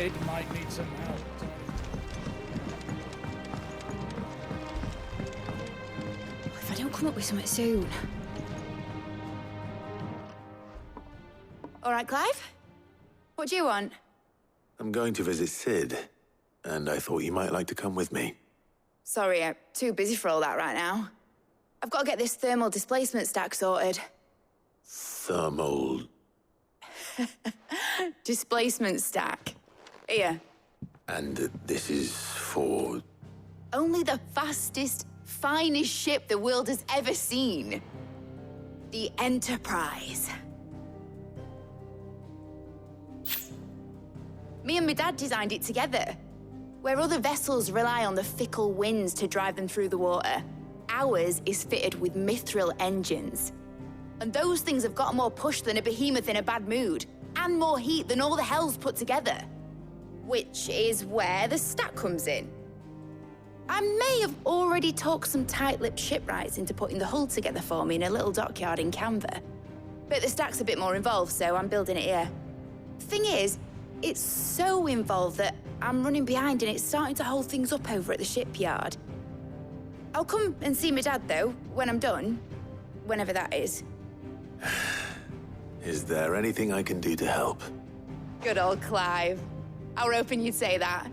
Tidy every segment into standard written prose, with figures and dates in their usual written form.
Mid might need some help. If I don't come up with something soon. All right, Clive? What do you want? I'm going to visit Sid, and I thought you might like to come with me. Sorry, I'm too busy for all that right now. I've got to get this thermal displacement stack sorted. Thermal... Displacement stack. Here. And this is for... Only the fastest, finest ship the world has ever seen. The Enterprise. Me and my dad designed it together. Where other vessels rely on the fickle winds to drive them through the water, ours is fitted with mithril engines. And those things have got more push than a behemoth in a bad mood, and more heat than all the hells put together. Which is where the stack comes in. I may have already talked some tight-lipped shipwrights into putting the hull together for me in a little dockyard in Canva. But the stack's a bit more involved, so I'm building it here. Thing is, it's so involved that I'm running behind and it's starting to hold things up over at the shipyard. I'll come and see my dad, though, when I'm done. Whenever that is. Is there anything I can do to help? Good old Clive. I were hoping you'd say that.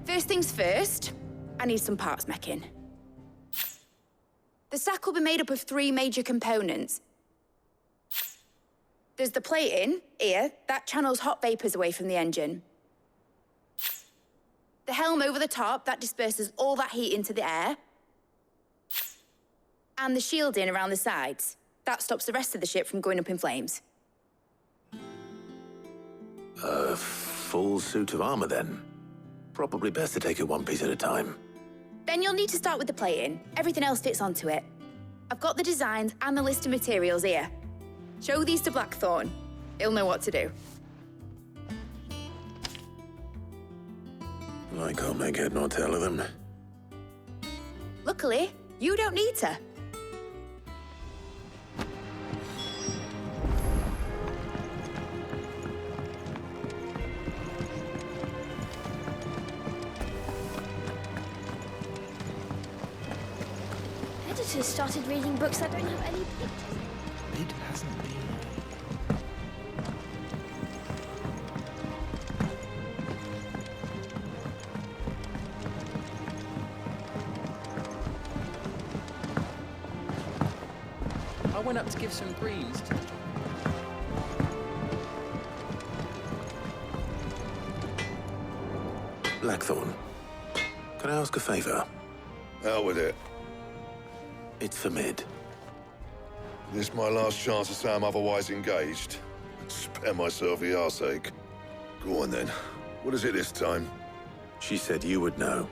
First things first, I need some parts meching. The stack will be made up of 3 major components. There's the plating, here, that channels hot vapors away from the engine. The helm over the top, that disperses all that heat into the air. And the shielding around the sides. That stops the rest of the ship from going up in flames. A full suit of armor, then? Probably best to take it one piece at a time. Then you'll need to start with the plating. Everything else fits onto it. I've got the designs and the list of materials here. Show these to Blackthorn. He'll know what to do. I can't make head nor tail of them. Luckily, you don't need to. Editors started reading books that don't have any pictures. Mid hasn't been... I went up to give some greens to... Blackthorn, can I ask a favor? Out with it. It's for Mid. This my last chance to say I'm otherwise engaged. Spare myself the arseache. Go on then. What is it this time? She said you would know.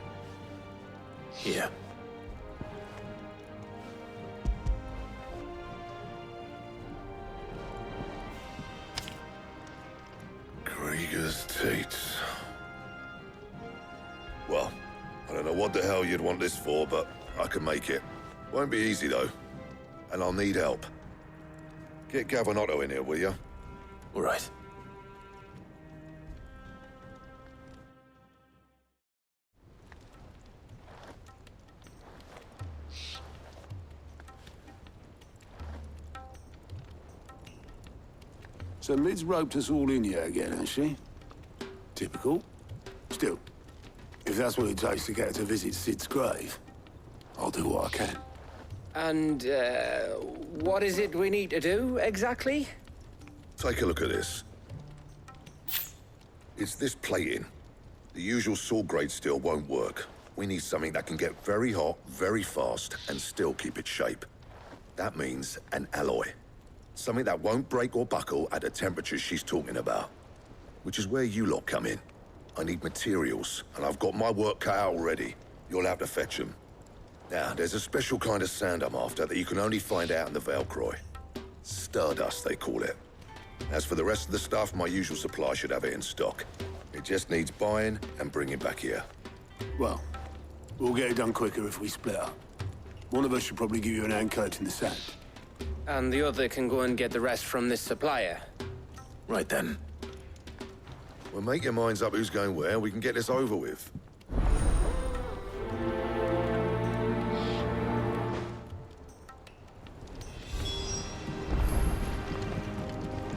Here. Krieger's Tates. Well, I don't know what the hell you'd want this for, but I can make it. Won't be easy, though. And I'll need help. Get Gavinotto in here, will you? All right. So Mid's roped us all in here again, has she? Typical. Still, if that's what it takes to get her to visit Sid's grave, I'll do what I can. And, what is it we need to do, exactly? Take a look at this. It's this plating. The usual saw grade steel won't work. We need something that can get very hot, very fast, and still keep its shape. That means an alloy. Something that won't break or buckle at the temperatures she's talking about. Which is where you lot come in. I need materials, and I've got my work cut out already. You'll have to fetch them. Now, there's a special kind of sand I'm after that you can only find out in the Valcroy. Stardust, they call it. As for the rest of the stuff, my usual supply should have it in stock. It just needs buying and bringing back here. Well, we'll get it done quicker if we split up. One of us should probably give you an hand collecting the sand. And the other can go and get the rest from this supplier. Right then. Well, make your minds up who's going where. We can get this over with.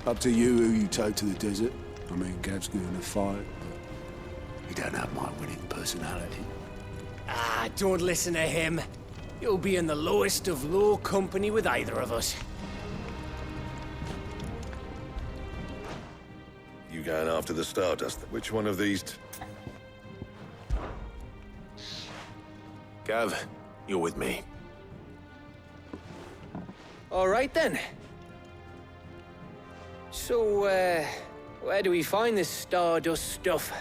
Up to you who you take to the desert. I mean, Gav's good in a fight, but he don't have my winning personality. Ah, don't listen to him. You'll be in the lowest of low company with either of us. You going after the Stardust? Which one of these Gav, you're with me. All right, then. So, where do we find this Stardust stuff?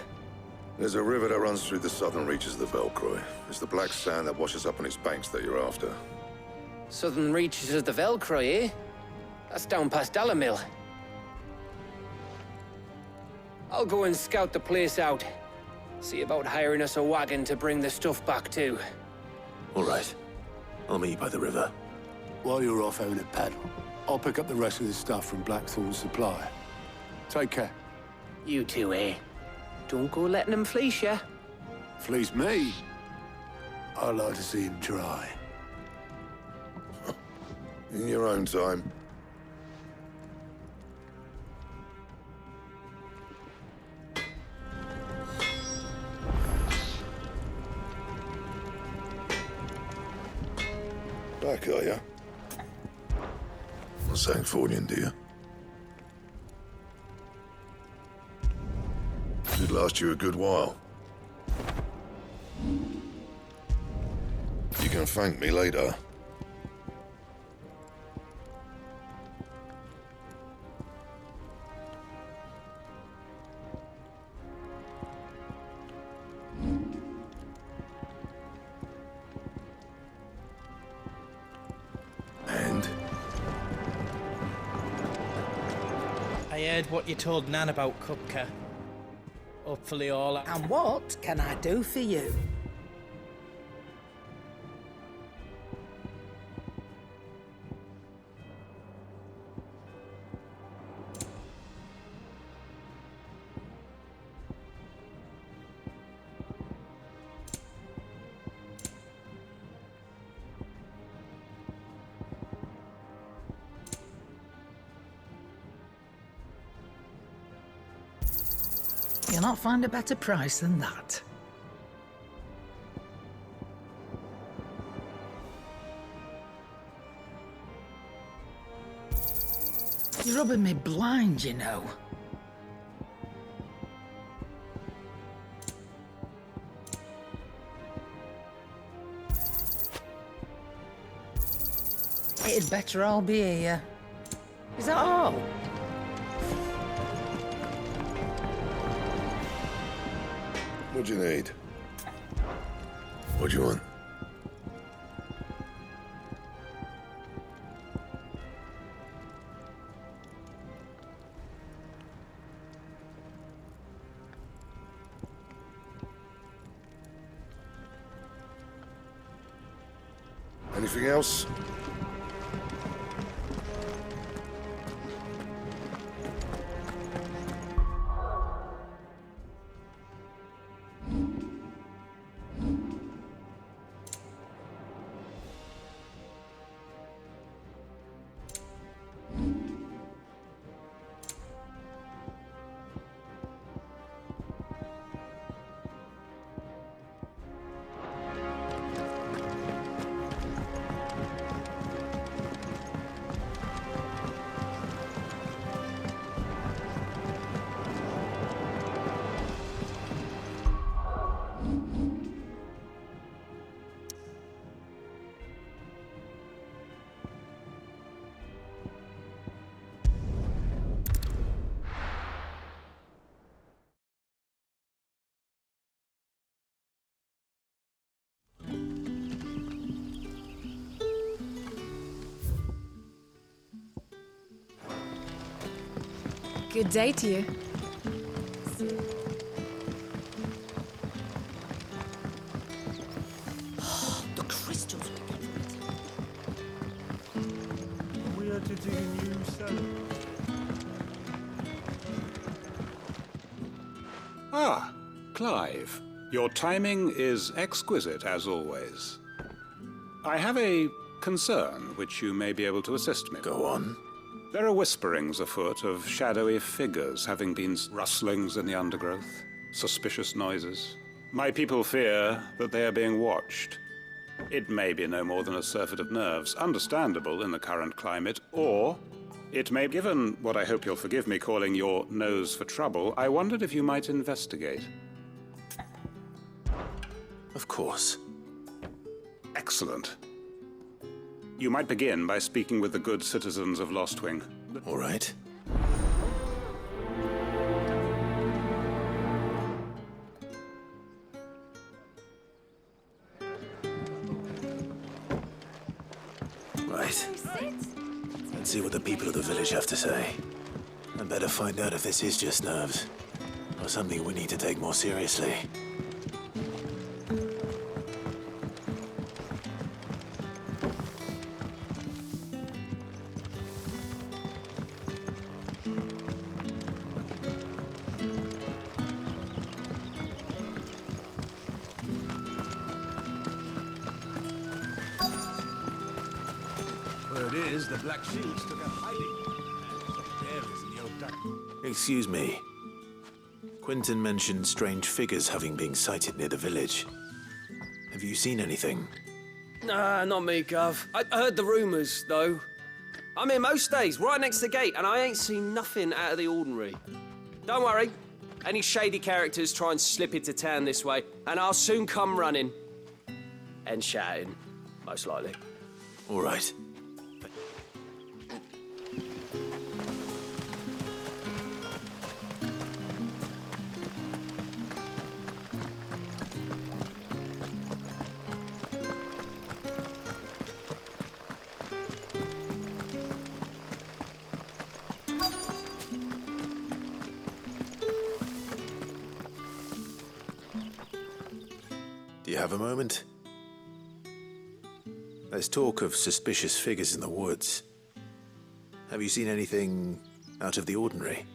There's a river that runs through the southern reaches of the Velcroy. It's the black sand that washes up on its banks that you're after. Southern reaches of the Velcroy, eh? That's down past Alamil. I'll go and scout the place out. See about hiring us a wagon to bring the stuff back to. All right. I'll meet you by the river. While you're off having a paddle, I'll pick up the rest of the stuff from Blackthorn's supply. Take care. You two, eh? Don't go letting him fleece ya. Fleece me? I'd like to see him try. In your own time. Back, are ya? Not Sangfordian, do you? Should last you a good while. You can thank me later. And? I heard what you told Nan about Kupka. Hopefully all... And what can I do for you? You'll not find a better price than that. You're rubbing me blind, you know. It'd better all be here. Is that all? What do you need? What do you want? Anything else? Good day to you. The crystals. We are to dig a new cellar. Ah, Clive. Your timing is exquisite, as always. I have a concern which you may be able to assist me with. Go on. There are whisperings afoot of shadowy figures having been rustlings in the undergrowth, suspicious noises. My people fear that they are being watched. It may be no more than a surfeit of nerves, understandable in the current climate, or it may, given what I hope you'll forgive me calling your nose for trouble, I wondered if you might investigate. Of course. Excellent. You might begin by speaking with the good citizens of Lostwing. All right. Right. Let's see what the people of the village have to say. I'd better find out if this is just nerves, or something we need to take more seriously. Word is, the Black Shields took a hiding. In the old duck. Excuse me. Quentin mentioned strange figures having been sighted near the village. Have you seen anything? Nah, not me, Gov. I heard the rumours, though. I'm here most days, right next to the gate, and I ain't seen nothing out of the ordinary. Don't worry. Any shady characters try and slip into town this way, and I'll soon come running. And shouting, most likely. All right. Do you have a moment? There's talk of suspicious figures in the woods. Have you seen anything out of the ordinary?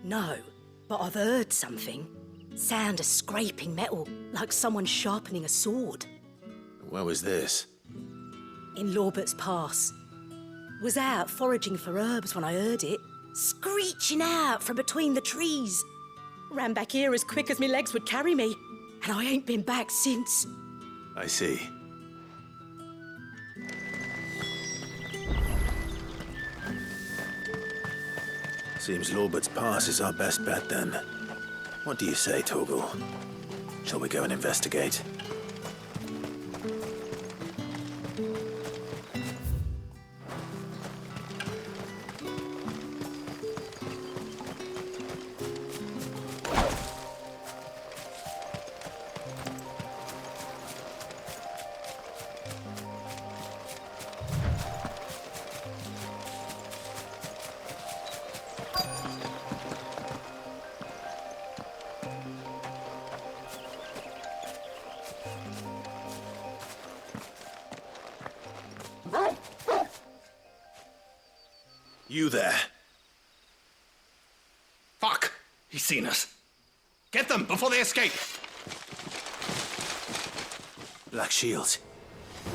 No, but I've heard something. Sound of scraping metal, like someone sharpening a sword. Where was this? In Lorbert's Pass. Was out foraging for herbs when I heard it, screeching out from between the trees. Ran back here as quick as my legs would carry me, and I ain't been back since. I see. Seems Lorbert's Pass is our best bet, then. What do you say, Torgal? Shall we go and investigate? You there. Fuck! He's seen us. Get them before they escape! Black Shields.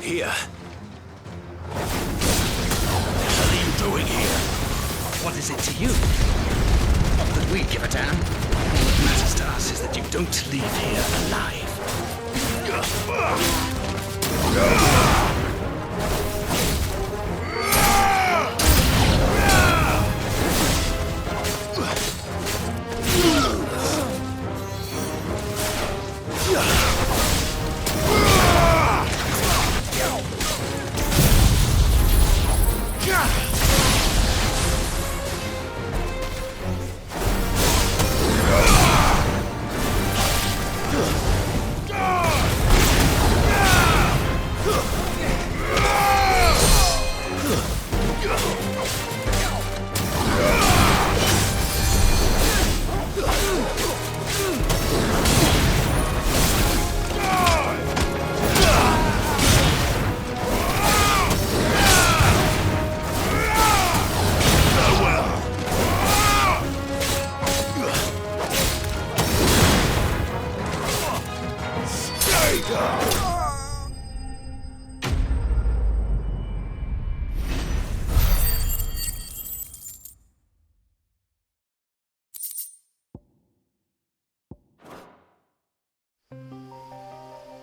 Here. What are you doing here? What is it to you? Not that we give a damn. All that matters to us is that you don't leave here alive. Ugh!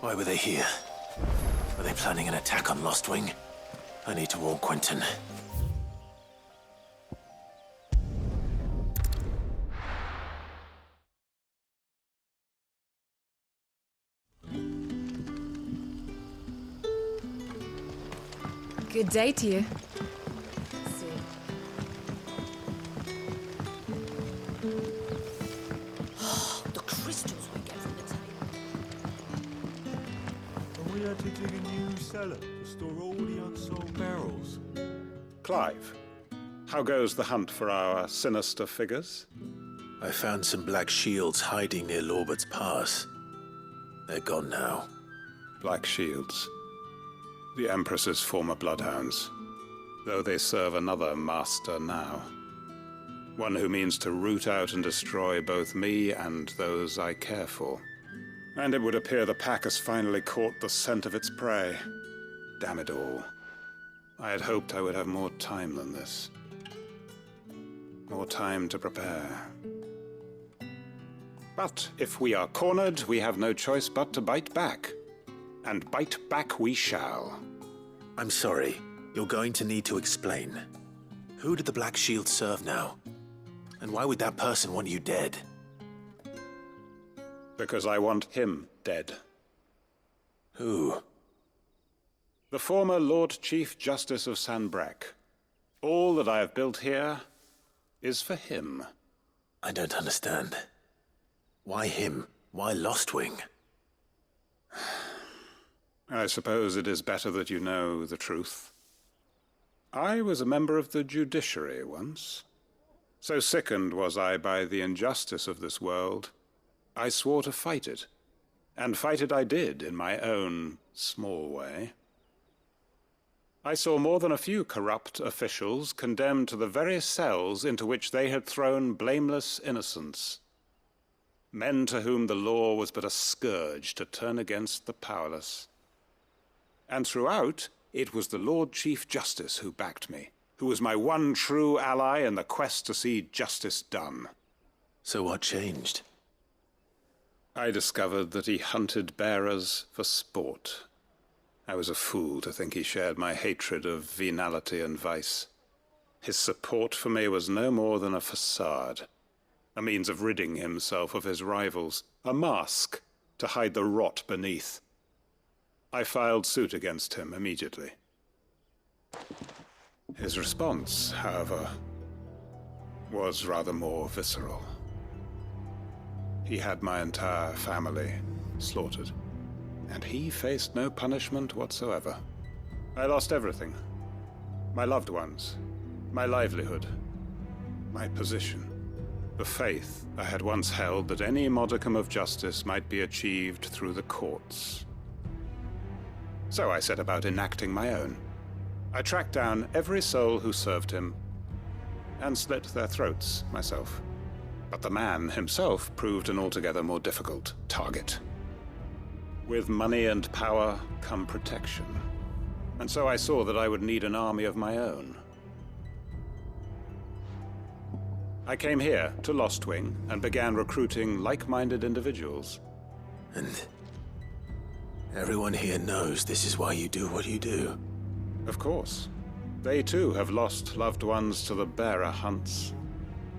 Why were they here? Were they planning an attack on Lost Wing? I need to warn Quentin. Good day to you. The crystals we get from the table. And we had to dig a new cellar to store all the unsold barrels. Clive, how goes the hunt for our sinister figures? I found some black shields hiding near Lorbert's Pass. They're gone now. Black Shields. The Empress's former bloodhounds, though they serve another master now. One who means to root out and destroy both me and those I care for. And it would appear the pack has finally caught the scent of its prey. Damn it all. I had hoped I would have more time than this. More time to prepare. But if we are cornered, we have no choice but to bite back. And bite back we shall. I'm sorry. You're going to need to explain. Who did the Black Shield serve now? And why would that person want you dead? Because I want him dead. Who? The former Lord Chief Justice of Sanbreque. All that I have built here is for him. I don't understand. Why him? Why Lost Wing? I suppose it is better that you know the truth. I was a member of the judiciary once. So sickened was I by the injustice of this world, I swore to fight it. And fight it I did, in my own small way. I saw more than a few corrupt officials condemned to the very cells into which they had thrown blameless innocents. Men to whom the law was but a scourge to turn against the powerless. And throughout, it was the Lord Chief Justice who backed me, who was my one true ally in the quest to see justice done. So what changed? I discovered that he hunted bearers for sport. I was a fool to think he shared my hatred of venality and vice. His support for me was no more than a facade, a means of ridding himself of his rivals, a mask to hide the rot beneath. I filed suit against him immediately. His response, however, was rather more visceral. He had my entire family slaughtered, and he faced no punishment whatsoever. I lost everything. My loved ones, my livelihood, my position, the faith I had once held that any modicum of justice might be achieved through the courts. So I set about enacting my own. I tracked down every soul who served him, and slit their throats myself. But the man himself proved an altogether more difficult target. With money and power come protection, and so I saw that I would need an army of my own. I came here to Lost Wing and began recruiting like-minded individuals. And everyone here knows this is why you do what you do. Of course. They too have lost loved ones to the bearer hunts.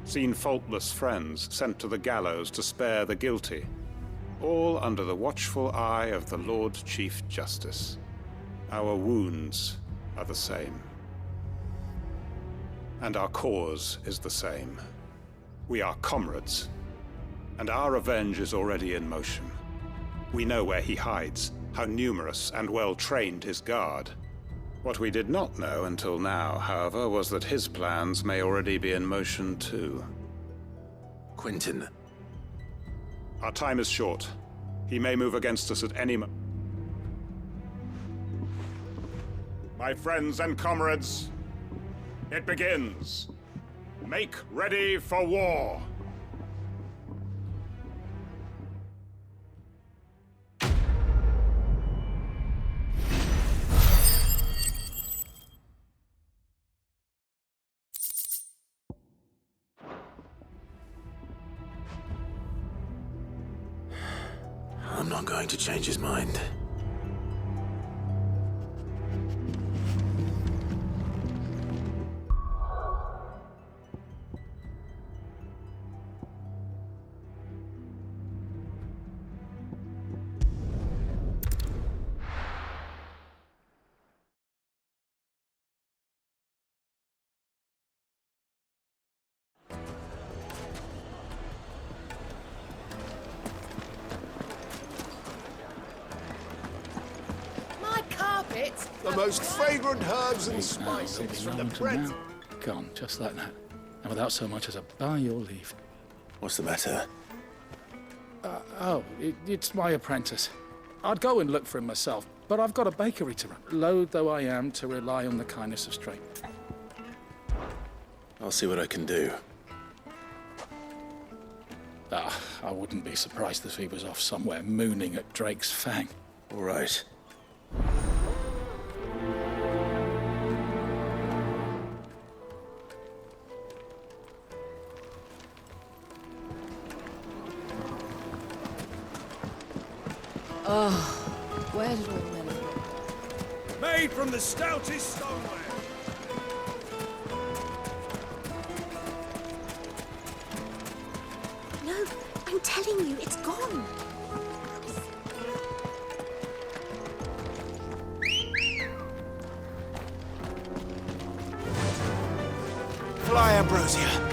Seen faultless friends sent to the gallows to spare the guilty. All under the watchful eye of the Lord Chief Justice. Our wounds are the same. And our cause is the same. We are comrades. And our revenge is already in motion. We know where he hides, how numerous and well-trained his guard. What we did not know until now, however, was that his plans may already be in motion too. Quentin. Our time is short. He may move against us at any moment. My friends and comrades, it begins. Make ready for war. I'm not going to change his mind. The most fragrant herbs and spices from the bread. Gone, just like that. And without so much as a by your leave. What's the matter? It's my apprentice. I'd go and look for him myself, but I've got a bakery to run. Loath though I am to rely on the kindness of strangers. I'll see what I can do. I wouldn't be surprised if he was off somewhere mooning at Drake's Fang. All right. Oh, where did all the men go? Made from the stoutest stoneware. No, I'm telling you, it's gone. Fly, Ambrosia.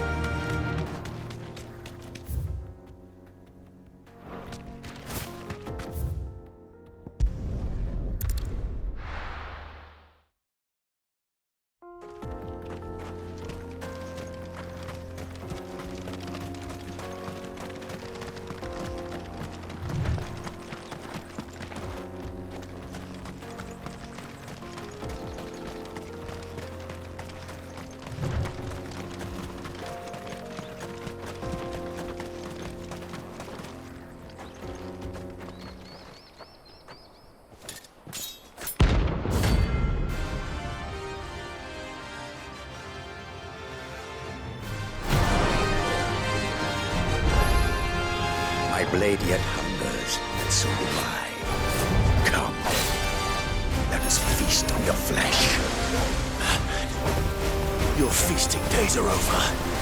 My blade yet hungers, and so do I. Come, let us feast on your flesh. Your feasting days are over.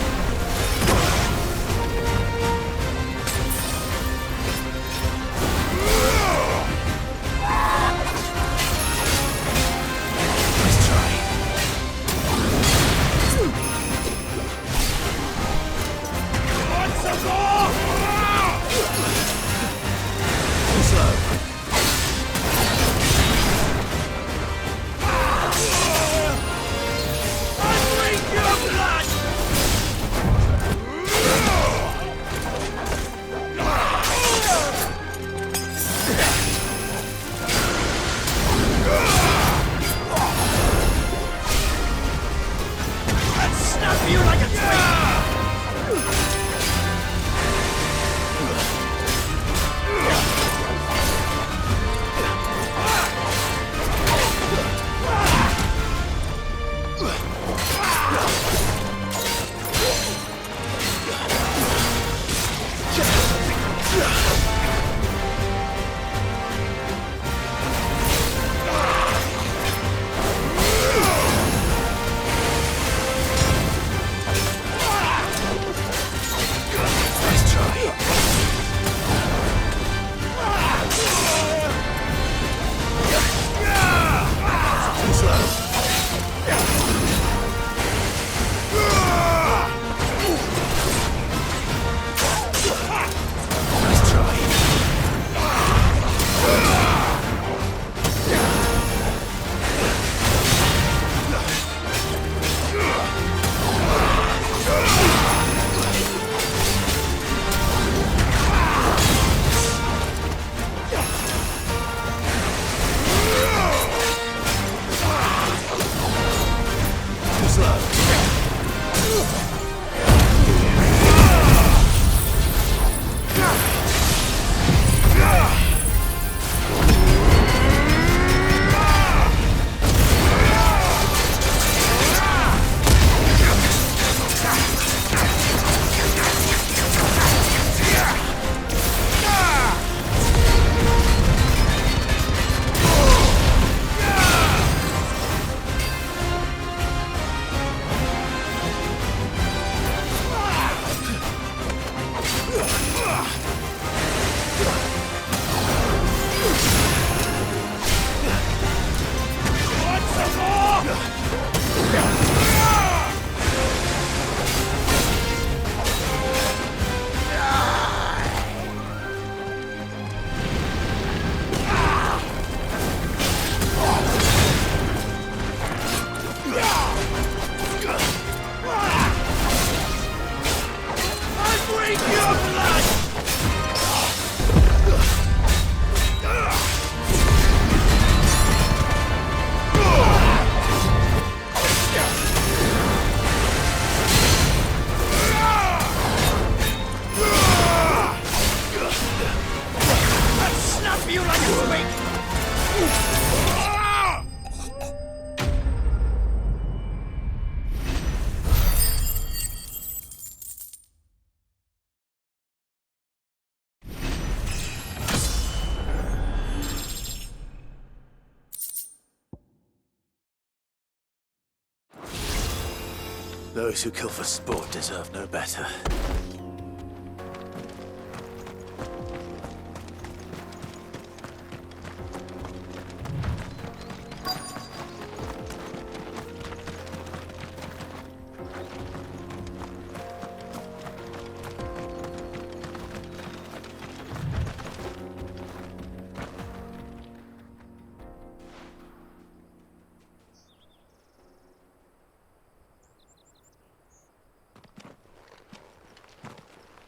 Those who kill for sport deserve no better.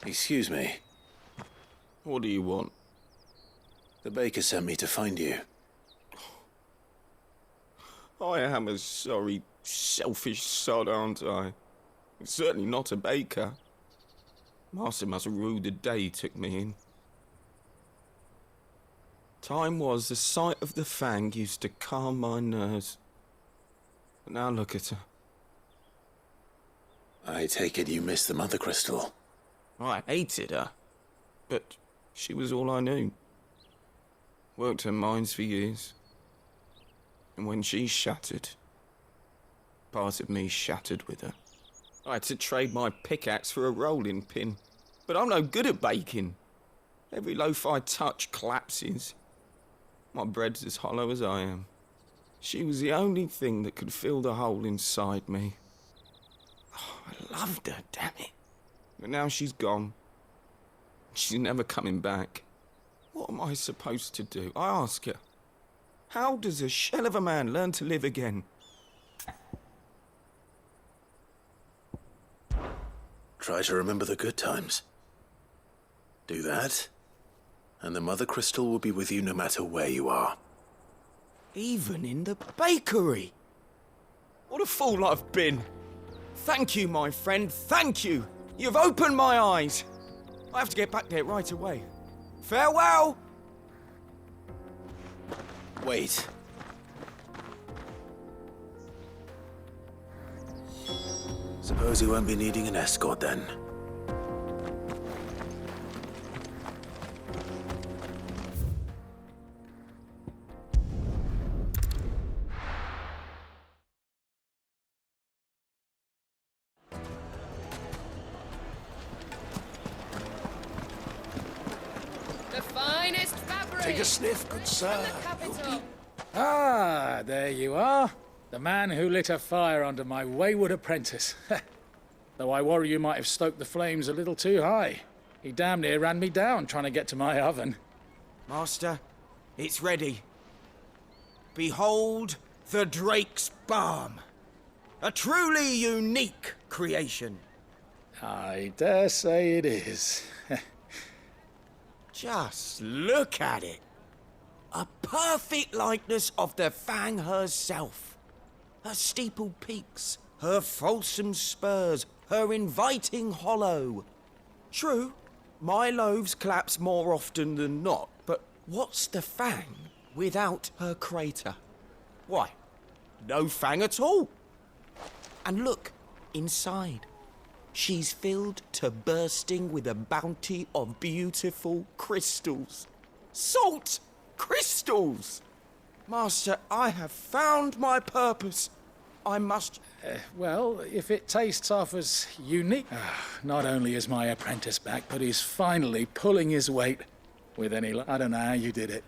Excuse me. What do you want? The baker sent me to find you. I am a sorry, selfish sod, aren't I? Certainly not a baker. Master must have ruled the day he took me in. Time was the sight of the fang used to calm my nerves. But now look at her. I take it you missed the Mother Crystal. I hated her, but she was all I knew. Worked her mines for years. And when she shattered, part of me shattered with her. I had to trade my pickaxe for a rolling pin, but I'm no good at baking. Every loaf I touch collapses. My bread's as hollow as I am. She was the only thing that could fill the hole inside me. Oh, I loved her, damn it. But now she's gone. She's never coming back. What am I supposed to do? I ask her. How does a shell of a man learn to live again? Try to remember the good times. Do that, and the Mother Crystal will be with you no matter where you are. Even in the bakery? What a fool I've been. Thank you, my friend, thank you. You've opened my eyes. I have to get back there right away. Farewell! Wait. Suppose you won't be needing an escort then. Take a sniff, good sir. Ah, there you are. The man who lit a fire under my wayward apprentice. Though I worry you might have stoked the flames a little too high. He damn near ran me down trying to get to my oven. Master, it's ready. Behold the Drake's Balm. A truly unique creation. I dare say it is. Just look at it. A perfect likeness of the Fang herself. Her steepled peaks, her fulsome spurs, her inviting hollow. True, my loaves collapse more often than not, but what's the Fang without her crater? Why, no Fang at all. And look, inside. She's filled to bursting with a bounty of beautiful crystals. Salt crystals! Master, I have found my purpose. I must... Well, if it tastes half as unique... not only is my apprentice back, but he's finally pulling his weight with any... I don't know how you did it.